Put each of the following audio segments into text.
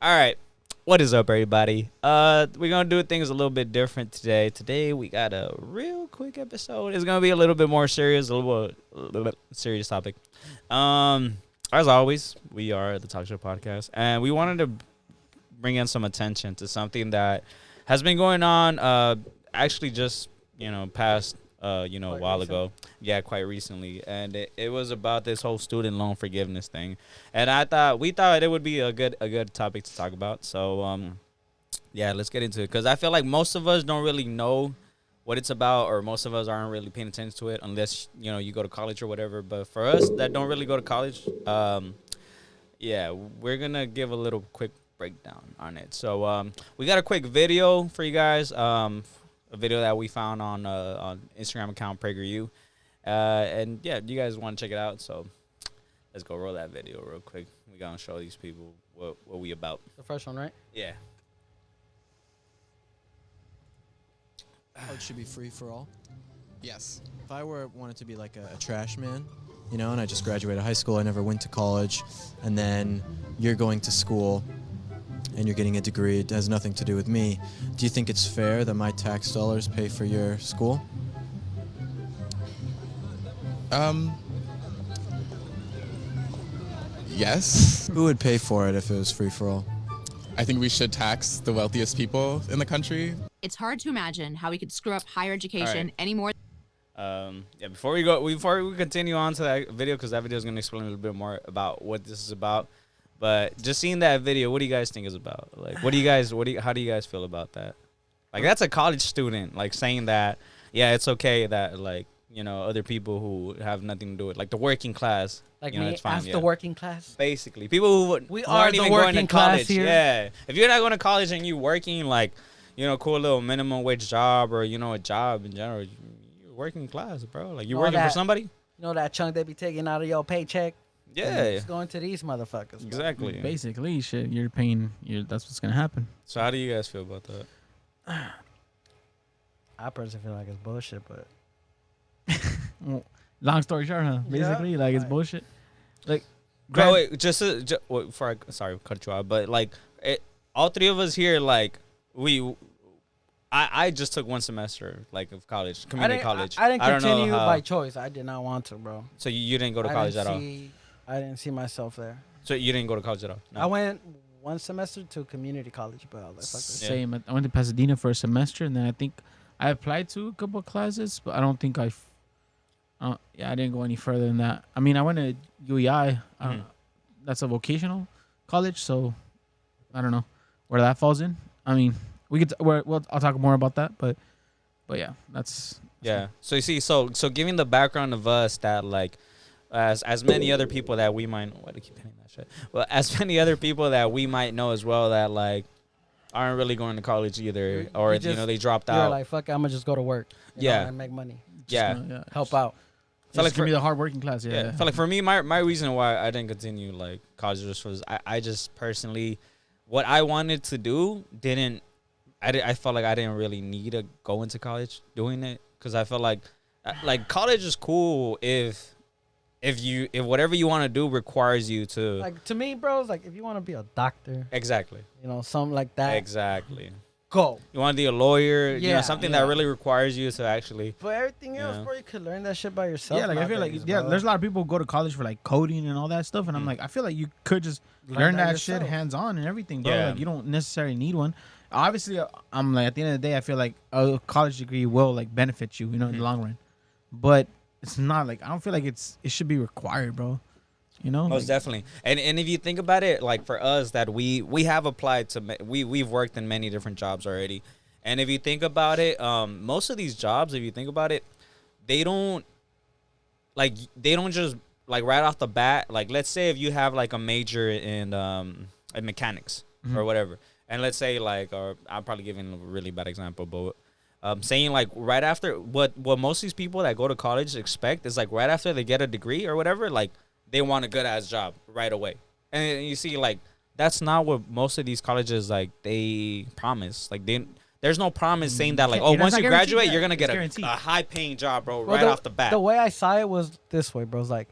All right. What is up, everybody? We're gonna do things a little bit different today. Today we got a real quick episode. It's gonna be a little bit more serious, a little bit serious topic. As always, we are the Talk Show Podcast, and we wanted to bring in some attention to something that has been going on. Actually, just past a while ago. Yeah, quite recently, and it was about this whole student loan forgiveness thing, and we thought it would be a good topic to talk about. So yeah, let's get into it because I feel like most of us don't really know what it's about, or most of us aren't really paying attention to it unless you go to college or whatever. But for us that don't really go to college, yeah, we're gonna give a little quick breakdown on it. So we got a quick video for you guys. A video that we found on Instagram account PragerU. And yeah, you guys want to check it out, so let's go roll that video real quick. We're going to show these people what we about. The first one, right? Yeah. Art should be free for all. Yes. If I wanted to be like a trash man, and I just graduated high school, I never went to college, and then you're going to school and you're getting a degree, it has nothing to do with me. Do you think it's fair that my tax dollars pay for your school? Yes. Who would pay for it if it was free for all? I think we should tax the wealthiest people in the country. It's hard to imagine how we could screw up higher education any more. Yeah, before we continue on to that video, because that video is going to explain a little bit more about what this is about. But just seeing that video, what do you guys think is about? Like, how do you guys feel about that? Like, that's a college student, like, saying that, yeah, it's okay that, like, other people who have nothing to do with, like, the working class. Like me, it's fine, the working class. Basically, people who aren't even going to college. Yeah, if you're not going to college and you working, like, cool little minimum wage job or a job in general, you're working class, bro. Like, you're working for somebody. You know that chunk they be taking out of your paycheck. Yeah, it's going to these motherfuckers. Bro. Exactly. Basically, shit, you're paying. That's what's gonna happen. So, how do you guys feel about that? I personally feel like it's bullshit, but Well, long story short, huh? Basically, yeah, like it's bullshit. Like, bro, wait, before I cut you off, but like, all three of us here, like, I just took one semester, like, of college, community college. I didn't continue by choice. I did not want to, bro. So you didn't go to college at all? I didn't see myself there. So you didn't go to college at all? No. I went one semester to community college, but I was like, fuck this. Same. I went to Pasadena for a semester, and then I think I applied to a couple of classes, but I don't think I didn't go any further than that. I mean, I went to UEI. That's a vocational college, so I don't know where that falls in. I mean, I'll talk more about that, but yeah, that's yeah. So you see, so giving the background of us that, like, as many other people that we might, why do I keep hitting that shit? Well, as many other people that we might know as well that, like, aren't really going to college either, or they dropped out. You're like, fuck, I'm gonna just go to work. And make money. Help out. Felt like for me the hard working class. Yeah. Felt like for me, my reason why I didn't continue, like, college just was I just personally, what I wanted to do I felt like I didn't really need to go into college doing it, because I felt like college is cool if whatever you want to do requires you to, like, to me, bro, it's like if you want to be a doctor, exactly, something like that, exactly, go. You want to be a lawyer, something that really requires you to actually. But everything else, bro, you could learn that shit by yourself. Yeah, like I feel like there's a lot of people who go to college for, like, coding and all that stuff, and I'm like, I feel like you could just learn that shit hands on and everything, bro. Yeah. Like, you don't necessarily need one. Obviously, I'm like, at the end of the day, I feel like a college degree will, like, benefit you, in the long run, but it's not like, I don't feel like it should be required, bro. Most definitely. And if you think about it, like, for us that we have applied to, we've worked in many different jobs already, and if you think about it, most of these jobs, if you think about it, they don't just, like, right off the bat, like, let's say if you have, like, a major in mechanics or whatever. And let's say, like, or I'm probably giving a really bad example, but saying, like, right after, what most of these people that go to college expect is, like, right after they get a degree or whatever, like, they want a good-ass job right away. And you see, like, that's not what most of these colleges, like, they promise. Like, there's no promise saying that, like, once you graduate, you're going to get a high-paying job, bro, right off the bat. The way I saw it was this way, bro. It's like,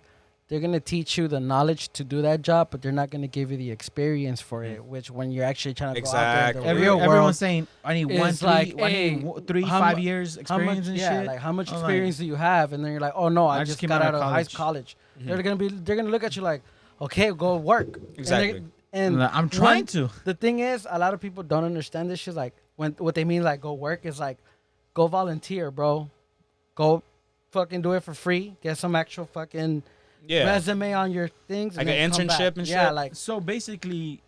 they're gonna teach you the knowledge to do that job, but they're not gonna give you the experience for it. Which when you're actually trying to go out there in the real world, Everyone's saying I need it's 3, how 5 mu- years how experience much, and yeah, shit. like how much I'm like, experience do you have? And then you're like, oh no, I just came got out of high college. Mhm. They're gonna look at you like, okay, go work. Exactly. And like, I'm trying to. The thing is, a lot of people don't understand this shit. Like when what they mean like go work is like, go volunteer, bro. Go fucking do it for free. Get some actual fucking resume on your things. Like and an then come internship back. and Yeah, shit? like So basically,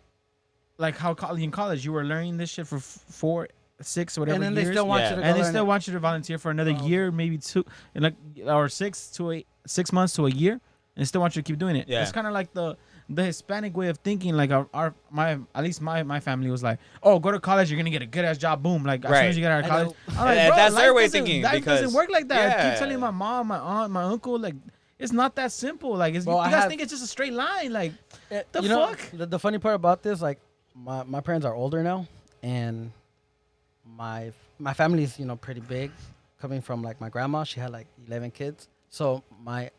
like how in college you were learning this shit for 4, 6, whatever and then years, they still want Yeah. you to go and they learn still it. want you to volunteer for another Oh. year, maybe 2, and like or 6 months to a year, and they still want you to keep doing it. Yeah. It's kind of like the Hispanic way of thinking. Like at least my family was like, oh, go to college, you're gonna get a good ass job, boom. Like as soon Right. as you get out of I college, know. I'm like, Yeah, bro, that's their life way of doesn't- thinking, Life because- doesn't work like that. I yeah. keep telling my mom, my aunt, my uncle, like it's not that simple. Like it's, Bro, you I guys have- think it's just a straight line. Like the you know, fuck? the funny part about this, like my parents are older now, and my family's pretty big, coming from like my grandma. She had like 11 kids. So my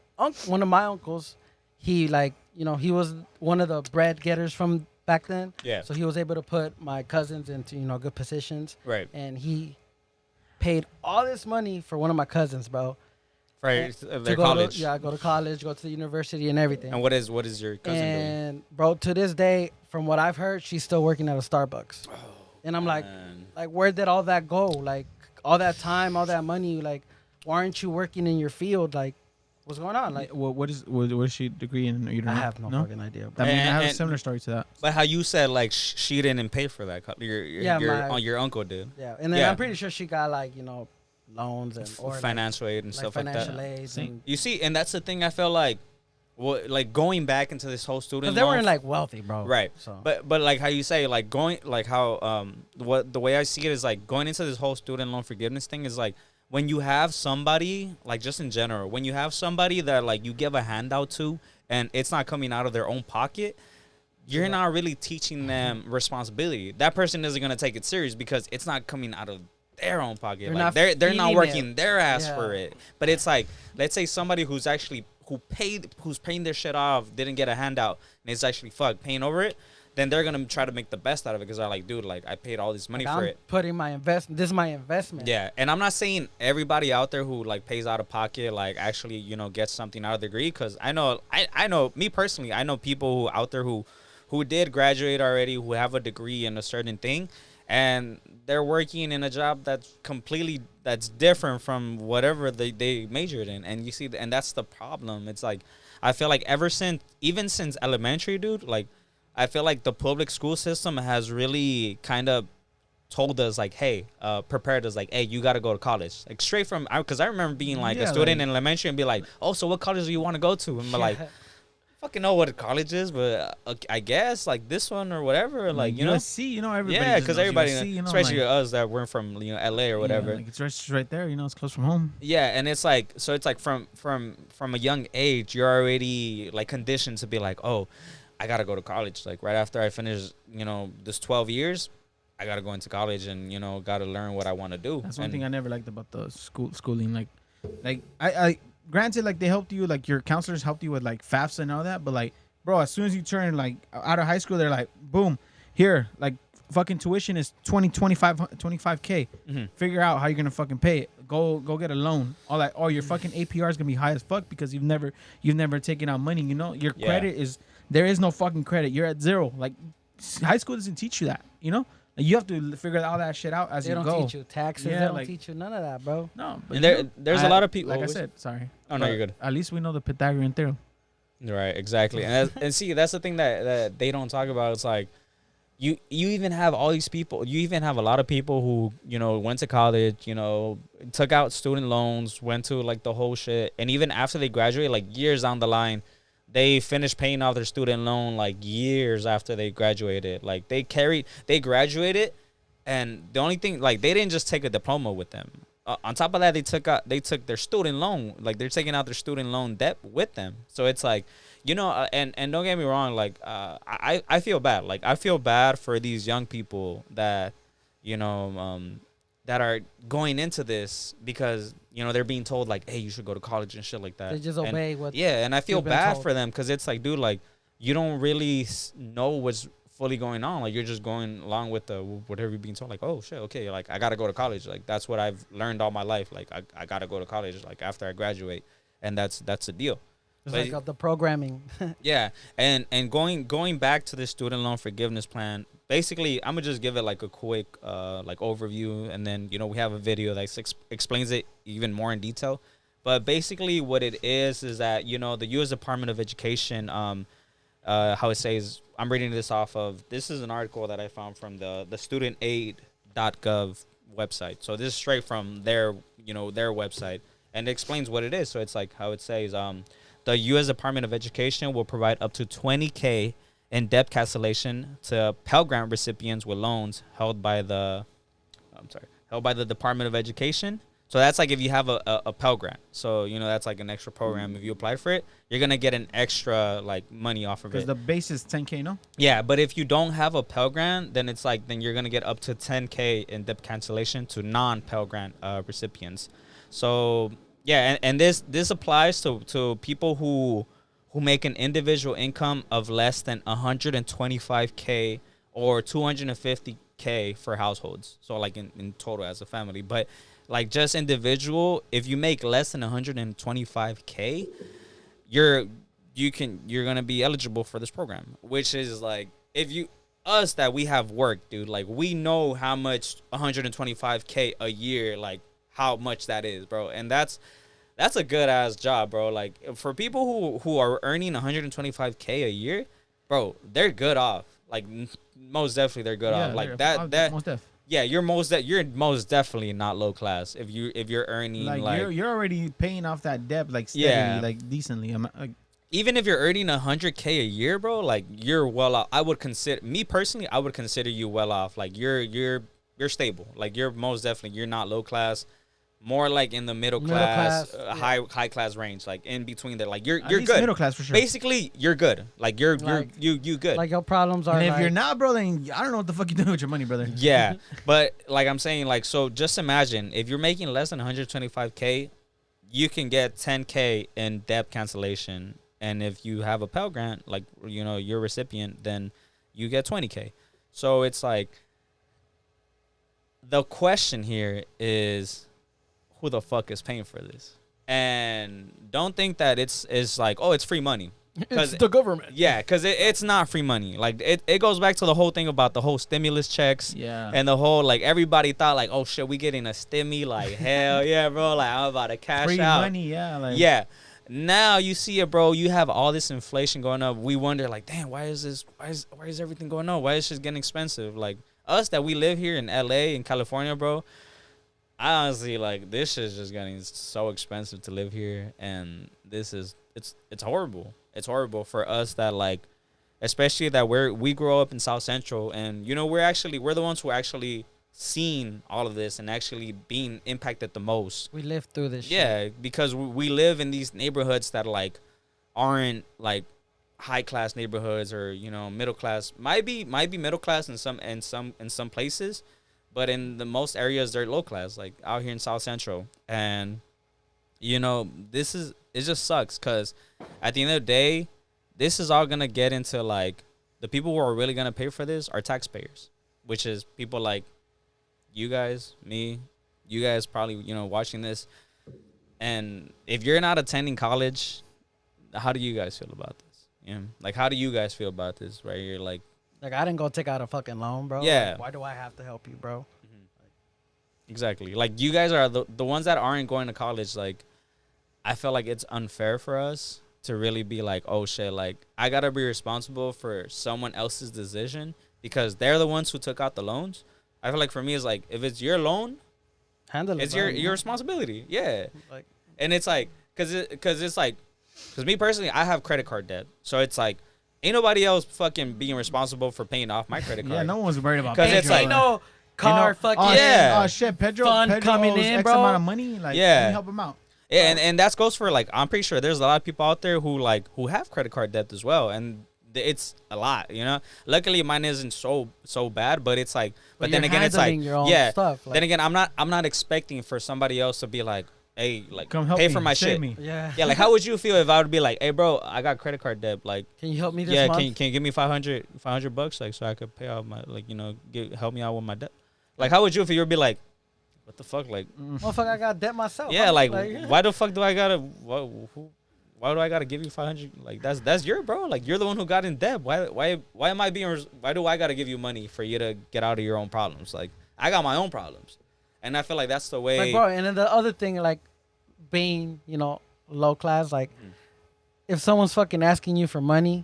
one of my uncles, he like he was one of the bread getters from back then. Yeah. So he was able to put my cousins into good positions, Right. and he paid all this money for one of my cousins, bro. Right. to Their go college. go to college, go to the university, and everything. And what is your cousin doing? And bro, to this day, from what I've heard, she's still working at a Starbucks. And I'm like, Man. where did all that go? Like all that time, all that money. Like, why aren't you working in your field? Like, what's going on? Like, what is she degree in? You don't I know? have no fucking idea. I Bro. mean, I have a And- similar story to that. But how you said like she didn't pay for that. Your uncle did. Yeah, and then Yeah. I'm pretty sure she got like loans and or Financial aid and like stuff like financial that. aids. See? And, You see, and that's the thing. I feel like, like going back into this whole student. because they loan weren't like wealthy, bro. Right. So But like how you say, like going, like how what the way I see it is like going into this whole student loan forgiveness thing is like when you have somebody, like just in general, when you have somebody that like you give a handout to and it's not coming out of their own pocket, you're not really teaching them responsibility. That person isn't gonna take it serious because it's not coming out of their own pocket. They're Like not they're not feeding working it. their ass Yeah. for it. But it's like, let's say somebody who's paying their shit off, didn't get a handout, and is actually paying over it, then they're gonna try to make the best out of it because they're like, dude, like I paid all this money like, for I'm it. putting my investment. This is my investment. Yeah, and I'm not saying everybody out there who like pays out of pocket like actually gets something out of the degree, because I know me personally, I know people who out there who did graduate already, who have a degree in a certain thing, and they're working in a job that's different from whatever they majored in. And you see, and that's the problem. It's like I feel like even since elementary, dude, like I feel like the public school system has really kind of told us like, hey, prepared us like, hey, you got to go to college, like straight from, because I remember being like a Yeah, student like- in elementary and be like, oh, so what college do you want to go to? And be like, fucking know what college is, but I guess like this one or whatever, like USC, everybody. yeah, just because knows everybody, USC, especially like, us that weren't from LA or whatever. Yeah, like it's just right there. It's close from home. Yeah, and it's like, so it's like from a young age, you're already like conditioned to be like, oh, I gotta go to college. Like right after I finish, this 12 years, I gotta go into college and gotta learn what I want to do. That's one And- thing I never liked about the schooling. Like I granted, like they helped you, like your counselors helped you with like FAFSA and all that, but like, bro, as soon as you turn like out of high school, they're like, boom, here, like fucking tuition is 25K. Mhm. Figure out how you're gonna fucking pay it. Go get a loan. All that. Oh, your fucking APR is gonna be high as fuck because you've never taken out money. Your Yeah. credit is, there is no fucking credit. You're at zero. Like high school doesn't teach you that. Like, you have to figure all that shit out as They you don't go. teach you taxes. Yeah, they don't like- teach you none of that, bro. No, but And there's a lot of people. Like I what was said, sorry. Oh, no, But you're good. At least we know the Pythagorean theorem. Right, exactly. And see, that's the thing that they don't talk about. It's like you even have all these people. You even have a lot of people who went to college, took out student loans, went to like the whole shit, and even after they graduate, like years down the line, they finished paying off their student loan like years after they graduated. Like they graduated, and the only thing, like, they didn't just take a diploma with them. On top of that, they took their student loan. Like, they're taking out their student loan debt with them. So it's like, and don't get me wrong, like, I feel bad. Like, I feel bad for these young people that, that are going into this because, you know, they're being told like, hey, you should go to college and shit like that. They just And- obey what. yeah, and I feel you've been bad told. for them because it's like, dude, like you don't really know what's fully going on. Like you're just going along with the whatever you're being told. Like, oh shit, okay, like I gotta go to college. Like that's what I've learned all my life. Like I gotta go to college. Like after I graduate, and that's the deal. It's but- like the programming. Yeah, and going back to the student loan forgiveness plan. Basically, I'm gonna just give it like a quick like overview, and then you know we have a video that explains it even more in detail. But basically, what it is that you know the U.S. Department of Education, how it says, I'm reading this off of. This is an article that I found from the studentaid.gov website. So this is straight from their website, and it explains what it is. So it's like how it says, the U.S. Department of Education will provide up to $20,000 in debt cancellation to Pell Grant recipients with loans held by the Department of Education. So that's like if you have a Pell Grant. So, you know, that's like an extra program. If you apply for it, you're going to get an extra like money off of Because it. the base is 10K, no? Yeah, but if you don't have a Pell Grant, then it's like then you're going to get up to $10,000 in debt cancellation to non-Pell Grant recipients. So, yeah, and this applies to people who make an individual income of less than $125,000 or $250,000 for households. So like in total as a family, but like just individual, if you make less than $125,000, you're gonna be eligible for this program, which is like us that we have work, dude. Like we know how much $125,000 a year, like how much that is, bro, and that's a good ass job, bro. Like for people who are earning $125,000 a year, bro, they're good off. Like most definitely they're good off. Like that. Most def. Yeah, you're most definitely not low class if you're earning like you're already paying off that debt like steadily, Yeah. like decently. I'm like, even if you're earning $100,000 a year, bro, like you're well off. I would consider you well off. Like you're stable. Like you're most definitely you're not low class. More like in the middle class, yeah. high class range, like in between there. Like you're at good. least middle class for sure. Basically, you're good. Like you're Like- you good. Like your problems are. and if like, you're not, bro, then I don't know what the fuck you're doing with your money, brother. Yeah, but like I'm saying, like so, just imagine if you're making less than $125,000, you can get $10,000 in debt cancellation, and if you have a Pell Grant, like you know your recipient, then you get $20,000. So it's like the question here is, who the fuck is paying for this? And don't think that it's like, oh, it's free money. it's the government. Yeah, because it's not free money. Like it goes back to the whole thing about the whole stimulus checks. Yeah. And the whole like everybody thought like, oh shit, we getting a stimmy, like hell yeah, bro, like I'm about to cash Free out. money, yeah. Like, Yeah. Now you see it, bro. You have all this inflation going up. We wonder like, damn, why is everything going up? Why is shit getting expensive? Like us that we live here in LA in California, bro. I honestly like this shit's just getting so expensive to live here, and it's horrible. It's horrible for us that like, especially that we grow up in South Central, and you know we're the ones who actually seen all of this and actually being impacted the most. We lived through this. Shit. Yeah, because we live in these neighborhoods that like aren't like high class neighborhoods or you know middle class. Might be middle class in some places. But in the most areas, they're low class, like out here in South Central. And, you know, it just sucks because at the end of the day, this is all going to get into like the people who are really going to pay for this are taxpayers, which is people like you guys, me, you guys probably, you know, watching this. And if you're not attending college, how do you guys feel about this? Yeah. Like, how do you guys feel about this? Right? You're like, I didn't go take out a fucking loan, bro. Yeah. Like, why do I have to help you, bro? exactly. Like you guys are the ones that aren't going to college. Like I feel like it's unfair for us to really be like, oh shit, like I gotta be responsible for someone else's decision because they're the ones who took out the loans. I feel like for me it's like if it's your loan, Handle it. it's bro. your responsibility. Yeah, Like, and it's like because me personally, I have credit card debt, so it's like ain't nobody else fucking being responsible for paying off my credit card. Yeah, no one's worried about 'Cause Pedro. it's like- ain't no car fucking. oh, Yeah. Oh shit, Pedro Fund coming owes in, X bro. amount of money. Like, Yeah. let me help him out. Yeah, and that goes for like I'm pretty sure there's a lot of people out there who have credit card debt as well, and it's a lot, you know. Luckily, mine isn't so bad, but it's like, but then you're again, it's like, handling your own yeah. stuff, like- then again, I'm not expecting for somebody else to be like, hey, like Come help pay me, for my save shit. me. Yeah. Yeah, like how would you feel if I would be like, hey, bro, I got credit card debt. Like, Can you help me this yeah, month? can you give me 500 bucks, like, so I could pay off my, like, you know, help me out with my debt. Like, how would you feel? You'd be like, what the fuck, like, Motherfucker, I got debt myself. yeah, I'm like, yeah. why the fuck do I gotta? Why do I gotta give you 500? Like, that's your bro. Like, you're the one who got in debt. Why am I being? Why do I gotta give you money for you to get out of your own problems? Like, I got my own problems, and I feel like that's the way. Like, bro, and then the other thing, like, being, you know, low class, like, if someone's fucking asking you for money,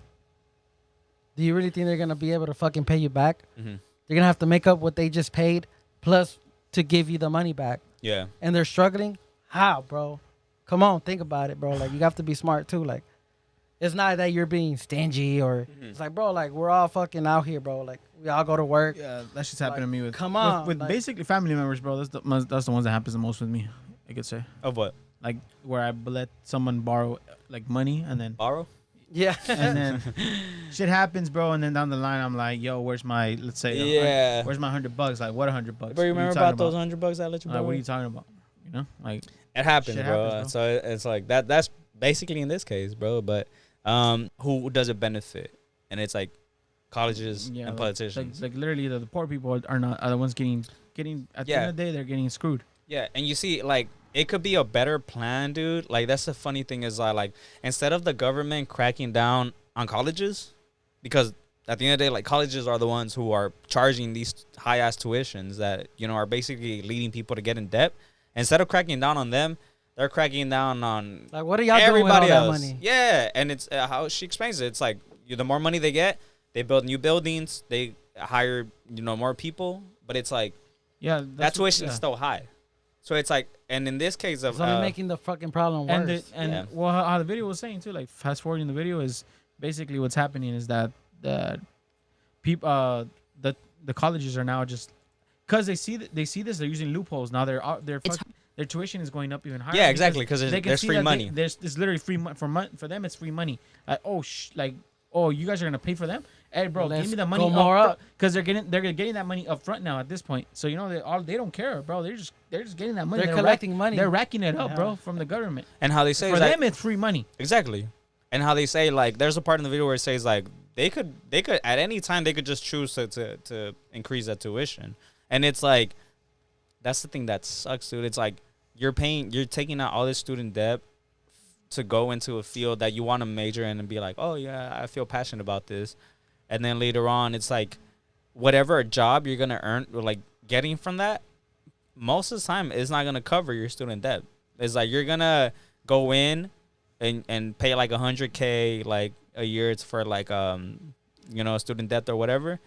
do you really think they're gonna be able to fucking pay you back? Mhm. They're gonna have to make up what they just paid plus to give you the money back, Yeah, and they're struggling. How, bro? Come on, think about it, bro. Like, you have to be smart too. Like, it's not that you're being stingy or it's like, bro, like, we're all fucking out here, bro. Like, we all go to work. Yeah, that's just happened Like, to me with. come on, with like- basically family members, bro. That's the ones that happens the most with me. I could say, of what? like where I let someone borrow like money and then Borrow? Yeah. and then shit happens, bro. And then down the line, I'm like, yo, where's my let's say, Yeah. where's my $100? Like, what $100? Bro, you What are remember talking about those $100 I let you Like, borrow? what are you talking about? You know, like It happens, Shit bro. happens, So it's like that. That's basically in this case, bro. But who does it benefit? And it's like colleges and like, politicians. like literally, the poor people are the ones getting at the Yeah. end of the day, they're getting screwed. Yeah, and you see, like, it could be a better plan, dude. Like, that's the funny thing is, like, instead of the government cracking down on colleges, because at the end of the day, like, colleges are the ones who are charging these high ass tuitions that, you know, are basically leading people to get in debt. Instead of cracking down on them, they're cracking down on Like, what are y'all everybody doing with all else. that money? Yeah, and it's how she explains it. It's like the more money they get, they build new buildings, they hire, you know, more people, but it's like Yeah, that that's what- tuition is yeah. still high. So it's like, and in this case of It's only making the fucking problem And worse. Yeah. well, how the video was saying too, like fast forwarding the video is basically what's happening is that people, the colleges are now just because they see this, they're using loopholes now. Their tuition is going up even higher. Yeah, exactly, because they can there's see free that money. There's literally free money for them. It's free money. Like you guys are gonna pay for them. Hey, bro, Let's give me the money go more up. because they're getting that money up front now at this point. So you know they don't care, bro. They're just getting that money. They're collecting money. They're racking it up, Yeah. bro, from the government. And how they say For is like, them, it's free money. exactly, and how they say, like, there's a part in the video where it says, like, they could at any time they could just choose to increase that tuition, and it's like, that's the thing that sucks, dude. It's like you're taking out all this student debt to go into a field that you want to major in and be like, oh yeah, I feel passionate about this, and then later on it's like whatever job you're gonna earn or like getting from that, most of the time it's not gonna cover your student debt. It's like you're gonna go in and pay like $100K like a year for like you know, student debt or whatever,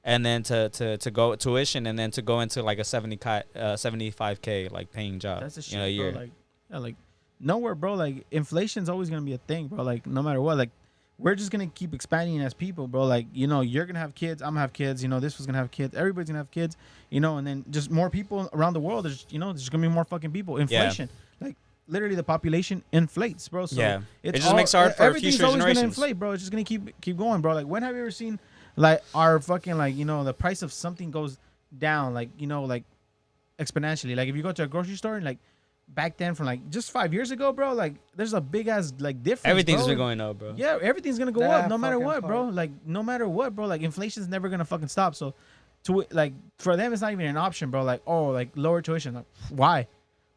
and then to go tuition and then to go into like a 75K like paying job. That's the shit, you know, a year. bro. Like, yeah, like nowhere, bro. Like inflation's always gonna be a thing, bro. Like no matter what, like we're just gonna keep expanding as people, bro. Like, you know, you're gonna have kids, I'm gonna have kids. You know, this was gonna have kids. Everybody's gonna have kids. You know, and then just more people around the world. There's gonna be more fucking people. Inflation, like literally the population inflates, bro. So Yeah. it's It just makes it hard for everything's future always gonna generations. inflate, bro. It's just gonna keep going, bro. Like when have you ever seen like our fucking like, you know, the price of something goes down, like, you know, like exponentially. Like if you go to a grocery store and like back then from like just 5 years ago, bro, like there's a big ass like difference. Everything's bro. been going up, bro. Yeah, everything's gonna go That up no matter fucking what, bro. part. Like no matter what, bro. Like inflation's never gonna fucking stop. So to like for them it's not even an option, bro. Like, oh, like lower tuition. Like why?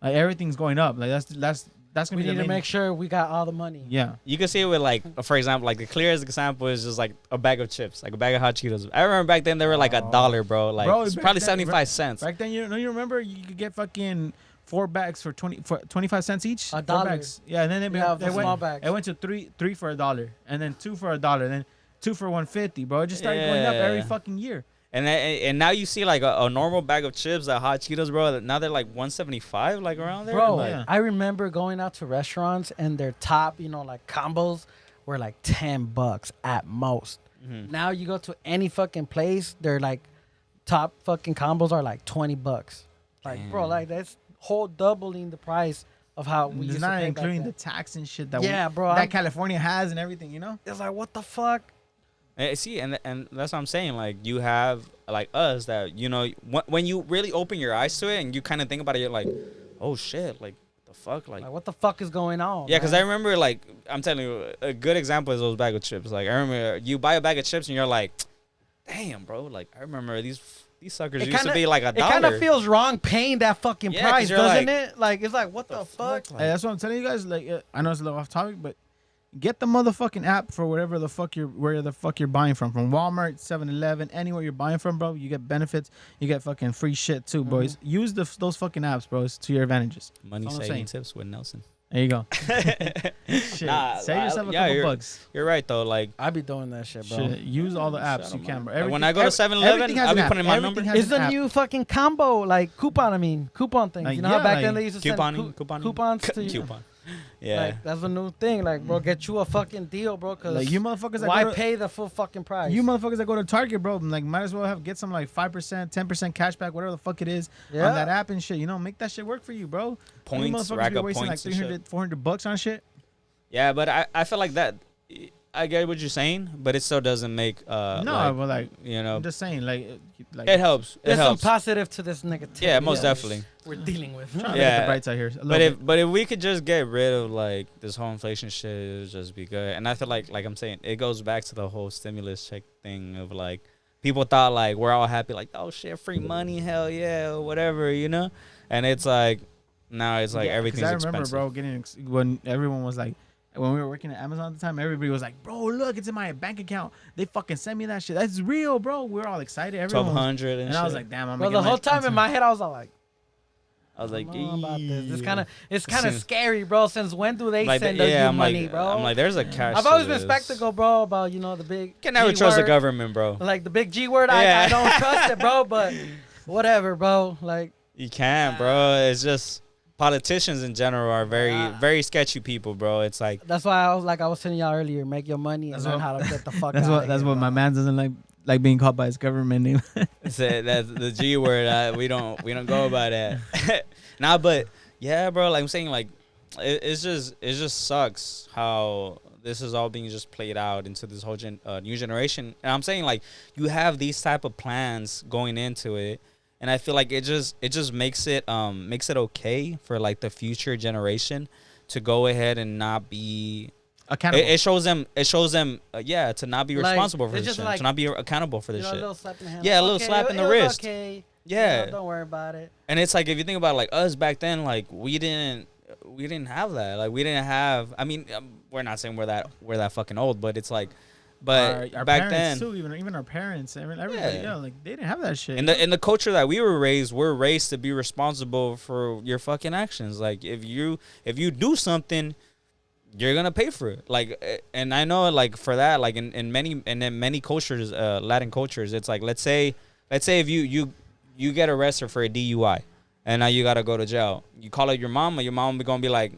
Like everything's going up. Like that's gonna We be need the to main. make sure we got all the money. Yeah. You can see it with like, for example, like the clearest example is just like a bag of chips, like a bag of hot Cheetos. I remember back then they were like $1, bro. Like Bro, it's back probably then- 75 cents. Back then, you remember you could get fucking 4 bags for 25 cents each. A 4 dollar. bags. Yeah, and then Yeah, they the went. small bags. It went to three for $1, and then 2 for $1, and then 2 for $1.50, bro. It just started going up every Yeah. fucking year. And now you see like a normal bag of chips at Hot Cheetos, bro. Now they're like 175, like around there. Bro, Like, Yeah. I remember going out to restaurants and their top, you know, like combos were like $10 at most. Mhm. Now you go to any fucking place, their like top fucking combos are like $20. Like, bro, Damn. like that's whole doubling the price of how we It's used to not pay including the back then. tax and shit that Yeah, bro, that I'm- California has and everything, you know. It's like, what the fuck? See, and that's what I'm saying. Like you have like us that, you know, when you really open your eyes to it and you kind of think about it, you're like, oh shit, like the fuck, like. what the fuck is going on? Yeah, because I man? remember, like, I'm telling you, a good example is those bag of chips. Like, I remember you buy a bag of chips and you're like, damn, bro. Like, I remember these suckers used to be like $1. It kind of feels wrong paying that fucking Yeah, 'cause price, you're doesn't like, it? Like, it's like, what the fuck? Hey, that's what I'm telling you guys. Like, I know it's a little off topic, but get the motherfucking app for whatever the fuck where the fuck you're buying from Walmart, 7-Eleven, anywhere you're buying from, bro. You get benefits. You get fucking free shit too, boys. Use those fucking apps, bros, to your advantages. money That's all I'm saving saying. tips with Nelson. There you go. Shit. Nah, Save yourself a yeah, couple bucks. You're right, though. Like, I be doing that shit, bro. Shit. Use all the apps you Shut can, up, bro. man. Like, when I go to 7-Eleven, everything has I'll an be app. putting my Everything number. has It's an the app. new fucking combo, like coupon things. Like, You know how yeah, back then like they used to send Couponing. coupons to you? Coupon. Yeah. Like, that's a new thing. Like, bro, get you a fucking deal, bro. Cause Like, you motherfuckers that why go to- pay the full fucking price? You motherfuckers that go to Target, bro, like might as well get some like 5%, 10% cashback, whatever the fuck it is Yeah. on that app and shit. You know, make that shit work for you, bro. You Points, motherfuckers rack be up wasting points like and shit. $300, $400 on shit. Yeah, but I feel like that. I get what you're saying, but it still doesn't make. No, like, but like, you know, I'm just saying, like it helps. It There's helps. some positive to this negativity. Yeah, most that definitely. we're dealing with. trying to Yeah. get the bright side here. a But little bit. if we could just get rid of like this whole inflation shit, it would just be good. And I feel like I'm saying, it goes back to the whole stimulus check thing of like people thought like we're all happy, like, oh shit, free money, hell yeah, or whatever, you know. And it's like now it's like Yeah, 'cause everything's I remember, expensive. bro, when everyone was like, when we were working at Amazon at the time, everybody was like, bro, look, it's in my bank account. They fucking sent me that shit. That's real, bro. We're all excited. Everyone was- 1,200 and and I was shit. like, damn, I'm Bro, making the whole time in my head, I was all like, I was like, I don't know about this. It's "Eee." kind of Since- scary, bro. Since when do they Like, send yeah, us you I'm money, like, bro? I'm like, there's a cash. I've to always been this. skeptical, bro, about the big. You can never G trust the word. government, bro. Like the big G word, Yeah. I don't trust it, bro. But whatever, bro. Like, You can't, bro. It's just politicians in general are very, Yeah. very sketchy people, bro. It's like, that's why I was telling y'all earlier, make your money and That's learn what- how to get the fuck That's out. what that's what my man doesn't like being called by his government name. that's the G word. We don't go by that. Nah, but yeah, bro. Like I'm saying, like it just sucks how this is all being just played out into this whole new generation. And I'm saying like you have these type of plans going into it. And I feel like it just makes it okay for like the future generation to go ahead and not be. Accountable. It shows them to not be Like, responsible for it's this just shit, like, to not be accountable for you this know, a shit. little slap in the hand. Yeah, a like, little okay, slap in the it was wrist. Okay. Yeah. Don't worry about it. And it's like if you think about like us back then, like we didn't have that. Like we didn't have. I mean, we're not saying we're that fucking old, but it's like, but our back parents then, too, even our parents, everybody, Yeah. like they didn't have that shit. in the culture that we were raised to be responsible for your fucking actions. Like if you do something, you're gonna pay for it. Like, and I know like for that, like in many cultures, Latin cultures, it's like let's say if you get arrested for a DUI, and now you gotta go to jail. You call up your mom, and your mom be gonna be like,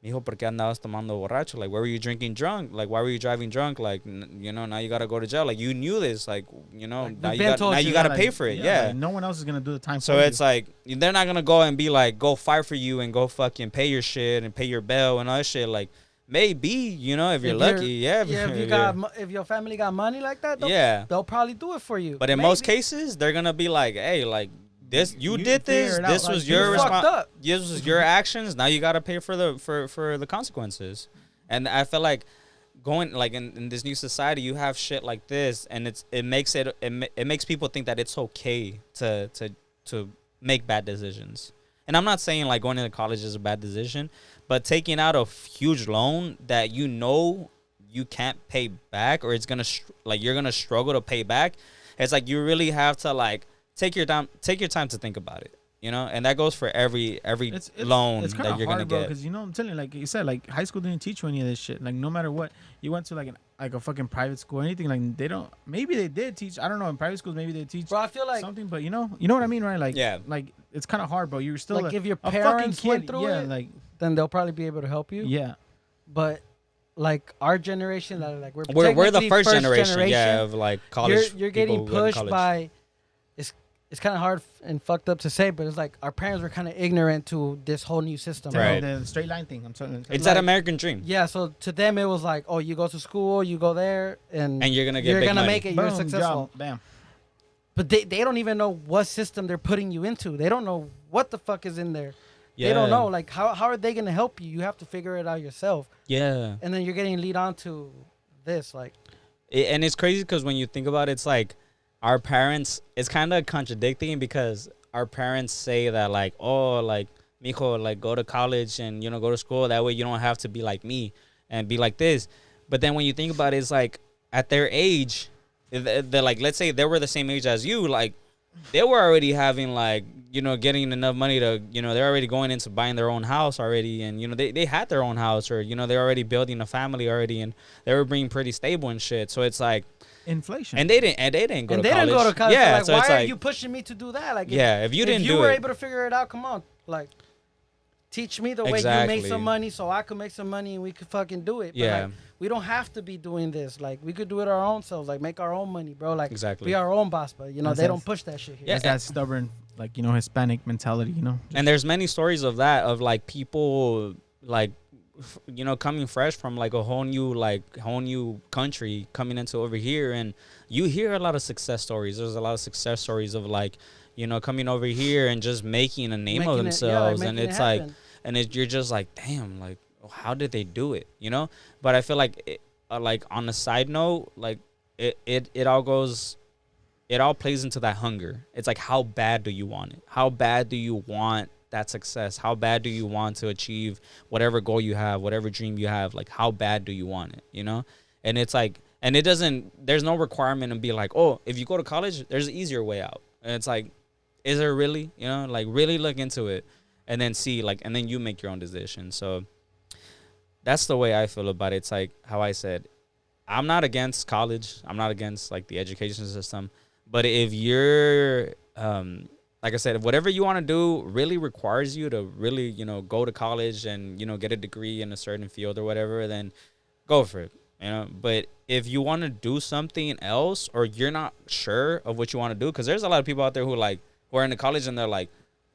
"Mijo, ¿por qué andabas tomando borracho? Like, why were you drinking drunk? Like, why were you driving drunk? Like, now you gotta go to jail. Like, you knew this. Like, now we've you been told you, gotta Like, pay for it. Yeah." like, no one else is gonna do the time. So for it's you. like they're not gonna go and be like, go fight for you and go fucking pay your shit and pay your bail and all that shit. Like maybe if you're lucky, yeah. If your family got money like that, they'll probably do it for you. But in most cases, they're gonna be like, hey, like this, you did this. figure it out, This like, was you your fucked up. This was your actions. Now you gotta pay for the consequences. And I feel like going like in this new society, you have shit like this, and it makes people think that it's okay to make bad decisions. And I'm not saying like going into college is a bad decision, but taking out a huge loan that you can't pay back, or it's gonna you're gonna struggle to pay back. It's like you really have to like take your time to think about it, and that goes for every loan it's that you're gonna hard, bro, get. because I'm telling you, like you said, like high school didn't teach you any of this shit. Like no matter what, you went to like a fucking private school or anything, like they don't. Maybe they did teach. I don't know. In private schools, maybe they teach Bro, I feel like something, but you know what I mean, right? Like Yeah. like it's kind of hard, bro. You're still Like, if your a fucking parents kid. went through yeah, it, like then they'll probably be able to help you. yeah. But like our generation, that are like we're We're the technically first generation, yeah, of like college. You're people getting who go to pushed college. by. It's kind of hard and fucked up to say, but it's like our parents were kind of ignorant to this whole new system. Right. The straight line thing. I'm telling you. It's like- that American dream, Yeah, so to them it was like, oh, you go to school, you go there, and and you're gonna get big money. make it. You're Boom, successful. job, bam. But they don't even know what system they're putting you into. They don't know what the fuck is in there. They don't Yeah. know. Like, how are they gonna help you? You have to figure it out yourself. Yeah. And then you're getting lead on to this. Like, And it's crazy because when you think about it, it's like our parents, it's kind of contradicting because our parents say that like, oh, like, mijo, like go to college and, you know, go to school. That way you don't have to be like me and be like this. But then when you think about it, it's like at their age, they're like, let's say they were the same age as you, like they were already having like, you know, getting enough money to, you know, they're already going into buying their own house already. And, you know, they had their own house or, you know, they're already building a family already and they were being pretty stable and shit. So it's like, Inflation. and they didn't go and to they college. didn't go to college. Yeah. So, So like, it's why are like, you pushing me to do that? Like, yeah, if you didn't if you do were it, able to figure it out, come on, like, teach me the way you Exactly. make some money, so I could make some money and we could fucking do it. But Yeah. like, we don't have to be doing this. Like, we could do it our own selves. Like, make our own money, bro. Like, Exactly. be our own boss. But you know, That's they it. don't push that shit here. Yeah. It's that stubborn, like, you know, Hispanic mentality, you know. And there's many stories of that, of like people like, you know, coming fresh from like a whole new country coming into over here. And you hear a lot of success stories. There's a lot of success stories of like, you know, coming over here and just making a name Making of it- yeah, like, themselves. making And it it's like, happen. and you're just like, damn, like, how did they do it? You know? But I feel like, like on a side note, like it all goes, it all plays into that hunger. It's like, how bad do you want it? How bad do you want that success? How bad do you want to achieve whatever goal you have, whatever dream you have? Like, how bad do you want it? You know? And it's like, and it doesn't, there's no requirement to be like, oh, if you go to college, there's an easier way out. And it's like, is there really? You know, like really look into it and then see, like, and then you make your own decision. So that's the way I feel about it. It's like how I said, I'm not against college. I'm not against like the education system. But if you're, like I said, whatever you want to do really requires you to really, you know, go to college and, you know, get a degree in a certain field or whatever, then go for it, you know. But if you want to do something else or you're not sure of what you want to do, because there's a lot of people out there who like, who are in the college and they're like,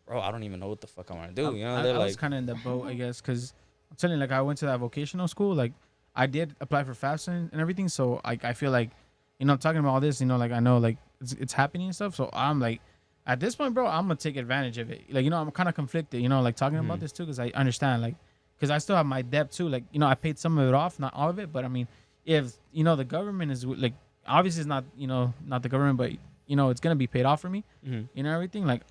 bro, I don't even know what the fuck I want to do. You know, they're I was like, kind of in the boat, I guess, because I'm telling you, like, I went to that vocational school. Like, I did apply for FAFSA and everything. So, like, I feel like, you know, talking about all this, you know, like, I know, like, it's happening and stuff. So, I'm like, at this point, bro, I'm going to take advantage of it. Like, you know, I'm kind of conflicted, you know, like, talking about this, too, because I understand, like, because I still have my debt, too. Like, you know, I paid some of it off, not all of it. But, I mean, if, you know, the government is, like, obviously it's not, you know, not the government, but, you know, it's going to be paid off for me, you know, everything. Like,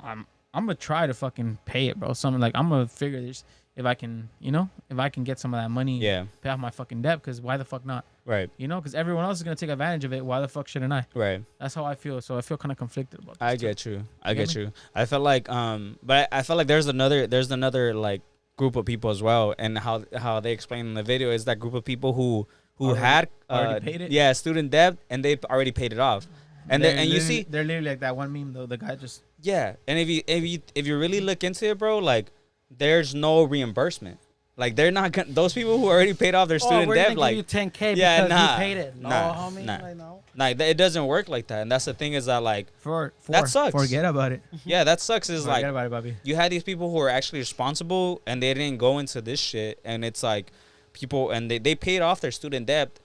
I'm gonna try to fucking pay it, bro. Something like, I'm gonna figure this, if I can, you know, if I can get some of that money, yeah, pay off my fucking debt, because why the fuck not? right, You know, because everyone else is gonna take advantage of it. Why the fuck shouldn't I? right. That's how I feel. So I feel kind of conflicted about this. I too. get you. I get get you. I felt like, but I felt like there's another like group of people as well, and how they explain in the video is that group of people who had already paid it? yeah, student debt, and they already paid it off, and They're then, and you literally- see, they're literally like that one meme though. The guy just yeah, and if you really look into it, bro, like there's no reimbursement. Like they're not gonna, those people who already paid off their student we're debt, gonna like give you 10K yeah, because nah, you paid it. No, nah, homie, nah. like, no. like it doesn't work like that. And that's the thing is that like that sucks. Forget about it. yeah, that sucks. Is Forget like about it, Bobby. you had these people who are actually responsible and they didn't go into this shit, and it's like people, and they paid off their student debt,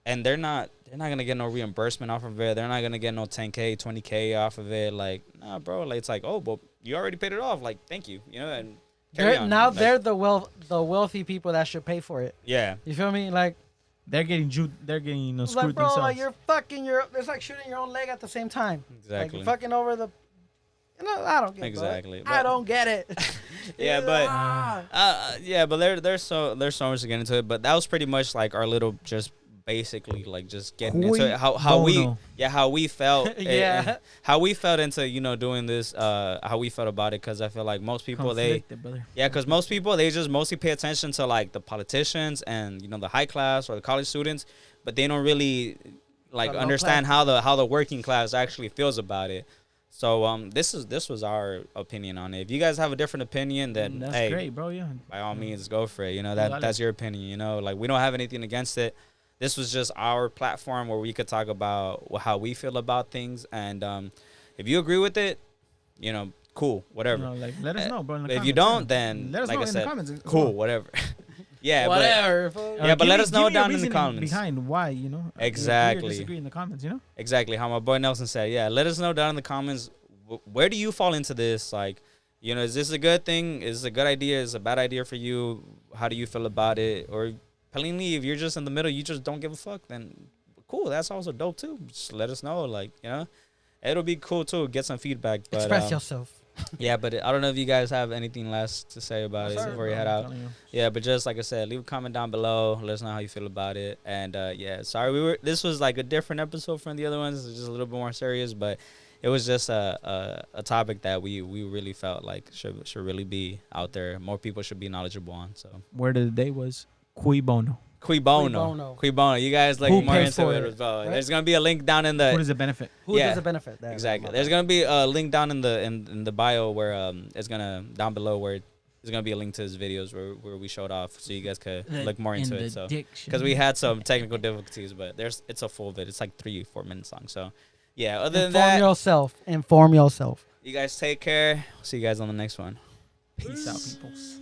and they're not gonna get no reimbursement off of it. They're not gonna get no 10K 20K off of it. Like, nah, bro, like it's like, oh, but you already paid it off, like thank you, you know. And carry on. Now Like, they're the wealthy people that should pay for it. yeah, You feel me? Like, They're getting you know, it's screwed like, bro, themselves. like, you're it's like shooting your own leg at the same time. exactly. Like fucking over the. You know, I don't get it. Exactly, I but- don't get it. Yeah, but Ah. yeah, but there's so much to get into it. But that was pretty much like our little, just basically like just getting into it. How we bono. how we felt Yeah. how we felt into, you know, doing this, how we felt about it, because I feel like most people Conflicted, brother. because most people they just mostly pay attention to like the politicians and, you know, the high class or the college students, but they don't really like The low understand class. how the working class actually feels about it. So this was our opinion on it. If you guys have a different opinion, then That's hey, great, bro. Yeah. by all means, go for it. You know, Dale. that's your opinion. You know, like we don't have anything against it. This was just our platform where we could talk about how we feel about things, and if you agree with it, you know, cool, whatever. You know, like, let us know, bro. In the If you comments, don't, yeah. then let us like know I in said, the comments. as cool, well. whatever. yeah, Whatever. fool. Yeah, but give let me- us know give me a down in the reasoning comments. behind why, you know. Agree or Exactly. disagree in the comments, you know. exactly how my boy Nelson said. Yeah, let us know down in the comments. Where do you fall into this? Like, You know, is this a good thing? Is it a good idea? Is it a bad idea for you? How do you feel about it? Or plainly, if you're just in the middle, you just don't give a fuck, then cool. That's also dope too. Just let us know. Like, you know, it'll be cool too. Get some feedback. But, Express yourself. yeah, but I don't know if you guys have anything last to say about it Sorry, before you bro. head out. Telling you. Yeah, but just like I said, leave a comment down below. Let us know how you feel about it. And yeah, sorry this was like a different episode from the other ones. It's just a little bit more serious, but it was just a topic that we really felt like should really be out there. More people should be knowledgeable on. So Word of the day was cui bono. Qui bono. You guys like Who more pays into for it it, as well. right? There's gonna be a link down in What the is the benefit? Who Yeah. does the benefit? There, exactly. my There's bad. gonna be a link down in the bio where it's gonna down below where there's gonna be a link to his videos where we showed off, so you guys could look more into it. So because we had some technical difficulties, but it's a full vid. It's like 3-4 minutes long. So yeah. Other than that, Inform yourself. you guys take care. See you guys on the next one. Peace out, peoples.